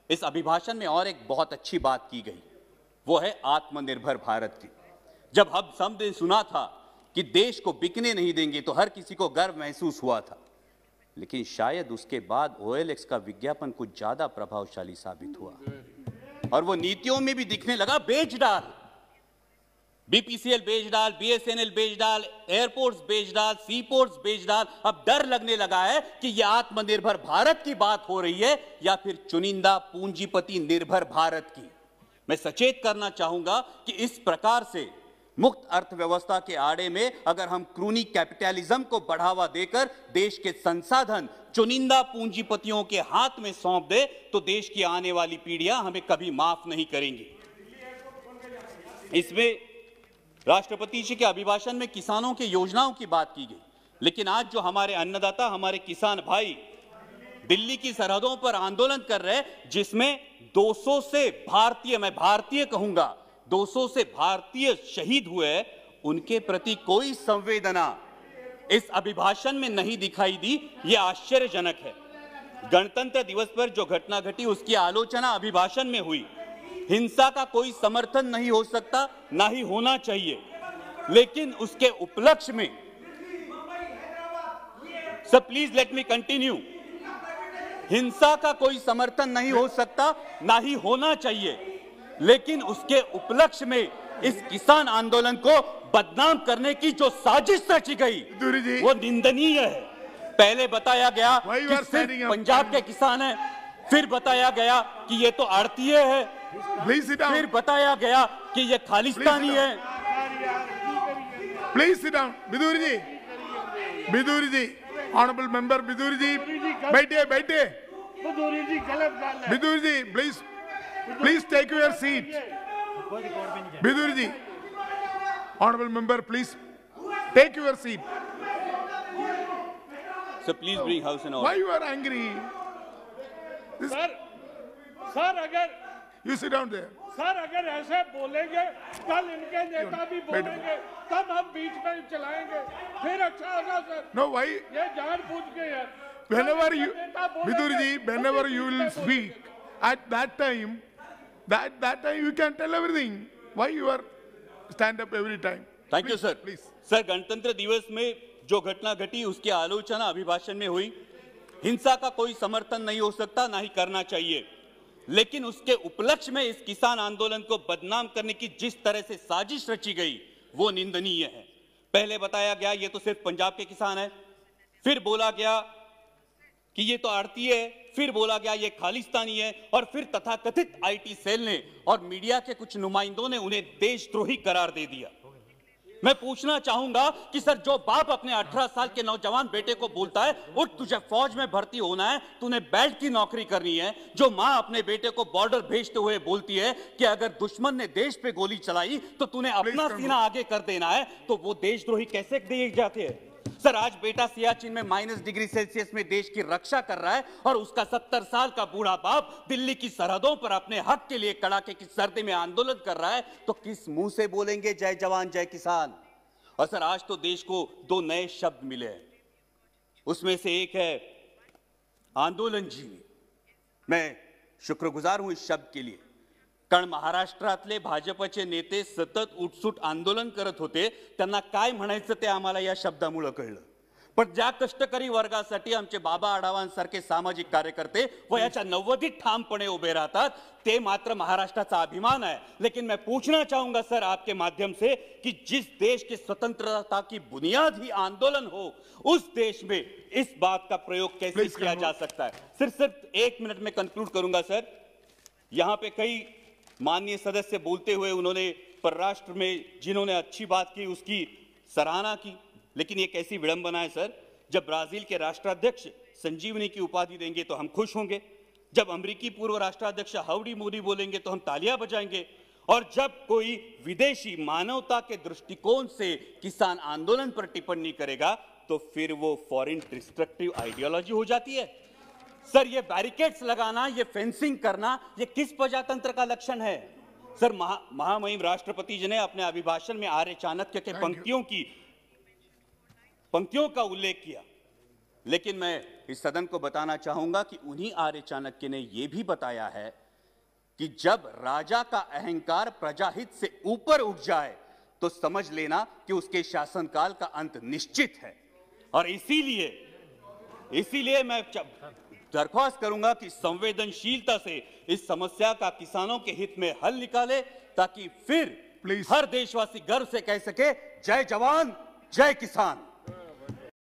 इस अभिभाषण में और एक बहुत अच्छी बात की गई, वो है आत्मनिर्भर भारत की। जब हम सब ने सुना था कि देश को बिकने नहीं देंगे तो हर किसी को गर्व महसूस हुआ था, लेकिन शायद उसके बाद OLX का विज्ञापन कुछ ज्यादा प्रभावशाली साबित हुआ और वो नीतियों में भी दिखने लगा। बेच डाल, BPCL बेच डाल, BSNL बेच डाल, एयरपोर्ट्स बेच डाल, सीपोर्ट्स बेच डाल। अब डर लगने लगा है कि यह आत्मनिर्भर भारत की बात हो रही है या फिर चुनिंदा पूंजीपति निर्भर भारत की। मैं सचेत करना चाहूंगा कि इस प्रकार से मुक्त अर्थव्यवस्था के आड़े में अगर हम क्रूनी कैपिटलिज्म को बढ़ावा देकर देश के संसाधन चुनिंदा पूंजीपतियों के हाथ में सौंप दे तो देश की आने वाली पीढ़ियां हमें कभी माफ नहीं करेंगी। इसमें राष्ट्रपति जी के अभिभाषण में किसानों की योजनाओं की बात की गई, लेकिन आज जो हमारे अन्नदाता, हमारे किसान भाई दिल्ली की सरहदों पर आंदोलन कर रहे हैं, जिसमें 200 से भारतीय, मैं भारतीय कहूंगा, 200 से भारतीय शहीद हुए, उनके प्रति कोई संवेदना इस अभिभाषण में नहीं दिखाई दी। यह आश्चर्यजनक है। गणतंत्र दिवस पर जो घटना घटी उसकी आलोचना अभिभाषण में हुई। हिंसा का कोई समर्थन नहीं हो सकता, ना ही होना चाहिए, लेकिन उसके उपलक्ष्य में, sir please let me continue, हिंसा का कोई समर्थन नहीं हो सकता, ना ही होना चाहिए, लेकिन उसके उपलक्ष्य में इस किसान आंदोलन को बदनाम करने की जो साजिश रची गई वो निंदनीय है। पहले बताया गया कि सिर्फ पंजाब के किसान हैं, फिर बताया गया कि ये तो आड़तीय है, फिर बताया गया कि ये खालिस्तानी है। Please sit down. Bidhuri ji, honourable member Bidhuri ji, बैठिए बैठिए। Bidhuri ji please take your seat. Bidhuri ji, honourable member please take your seat. So please bring house and order. Why you are angry? Sir अगर you sit down there. Sir अगर ऐसे बोलेंगे, कल इनके नेता भी बोलेंगे, तब हम बीच में चलाएंगे, फिर अच्छा होगा सर। No, why? ये जानबूझ के है। Whenever you, Viduri ji, whenever you will speak, at that time you can tell everything. Why you are stand up every time? Thank you, sir. Please. Sir, गणतंत्र दिवस में जो घटना घटी उसकी आलोचना अभिभाषण में हुई। हिंसा का कोई समर्थन नहीं हो सकता, ना ही करना चाहिए, लेकिन उसके उपलक्ष्य में इस किसान आंदोलन को बदनाम करने की जिस तरह से साजिश रची गई वो निंदनीय है। पहले बताया गया ये तो सिर्फ पंजाब के किसान है, फिर बोला गया कि ये तो आड़तीय है, फिर बोला गया ये खालिस्तानी है, और फिर तथाकथित IT सेल ने और मीडिया के कुछ नुमाइंदों ने उन्हें देशद्रोही करार दे दिया। मैं पूछना चाहूंगा कि सर, जो बाप अपने 18 साल के नौजवान बेटे को बोलता है उठ तुझे फौज में भर्ती होना है, तूने बेल्ट की नौकरी करनी है, जो मां अपने बेटे को बॉर्डर भेजते हुए बोलती है कि अगर दुश्मन ने देश पे गोली चलाई तो तूने अपना सीना आगे कर देना है, तो वो देशद्रोही कैसे दिए जाते हैं? सर, आज बेटा सियाचिन में -डिग्री सेल्सियस में देश की रक्षा कर रहा है और उसका 70 साल का बूढ़ा बाप दिल्ली की सरहदों पर अपने हक के लिए कड़ाके की सर्दी में आंदोलन कर रहा है, तो किस मुंह से बोलेंगे जय जवान जय किसान? और सर, आज तो देश को 2 नए शब्द मिले हैं, उसमें से एक है आंदोलन जीवी। मैं शुक्रगुजार हूं इस शब्द के लिए, कारण महाराष्ट्रातले भाजपचे नेते सतत उठसूट आंदोलन करत होते, त्यांना काय म्हणायचं ते आम्हाला या शब्दामुळे कळलं। पण ज्या कष्टकरी वर्गासाठी आमचे बाबा आढावांसारखे सामाजिक कार्यकर्ते वयाच्या 90 ठामपणे उभे राहतात, ते मात्र महाराष्ट्राचा अभिमान है। लेकिन मैं पूछना चाहूंगा सर आपके माध्यम से कि जिस देश की स्वतंत्रता की बुनियाद ही आंदोलन हो, उस देश में इस बात का प्रयोग कैसे किया जा सकता है? सिर्फ 1 मिनट में कंक्लूड करूंगा सर। यहां पे कई माननीय सदस्य बोलते हुए उन्होंने परराष्ट्र में जिन्होंने अच्छी बात की उसकी सराहना की, लेकिन ये कैसी विडंबना है सर, जब ब्राजील के राष्ट्राध्यक्ष संजीवनी की उपाधि देंगे तो हम खुश होंगे, जब अमेरिकी पूर्व राष्ट्राध्यक्ष हाउडी मोदी बोलेंगे तो हम तालियां बजाएंगे, और जब कोई विदेशी मानवता के दृष्टिकोण से किसान आंदोलन पर टिप्पणी करेगा तो फिर वो फॉरेन डिस्ट्रक्टिव आइडियोलॉजी हो जाती है। सर, ये बैरिकेड्स लगाना, ये फेंसिंग करना, ये किस प्रजातंत्र का लक्षण है? सर, महामहिम राष्ट्रपति जी ने अपने अभिभाषण में आर्य चाणक्य के पंक्तियों का उल्लेख किया। लेकिन मैं इस सदन को बताना चाहूंगा कि उन्हीं आर्य चाणक्य ने यह भी बताया है कि जब राजा का अहंकार प्रजाहित से ऊपर उठ जाए तो समझ लेना कि उसके शासनकाल का अंत निश्चित है। और इसीलिए मैं दरख्वास्त करूंगा कि संवेदनशीलता से इस समस्या का किसानों के हित में हल निकाले, ताकि फिर हर देशवासी गर्व से कह सके, जय जवान जय किसान।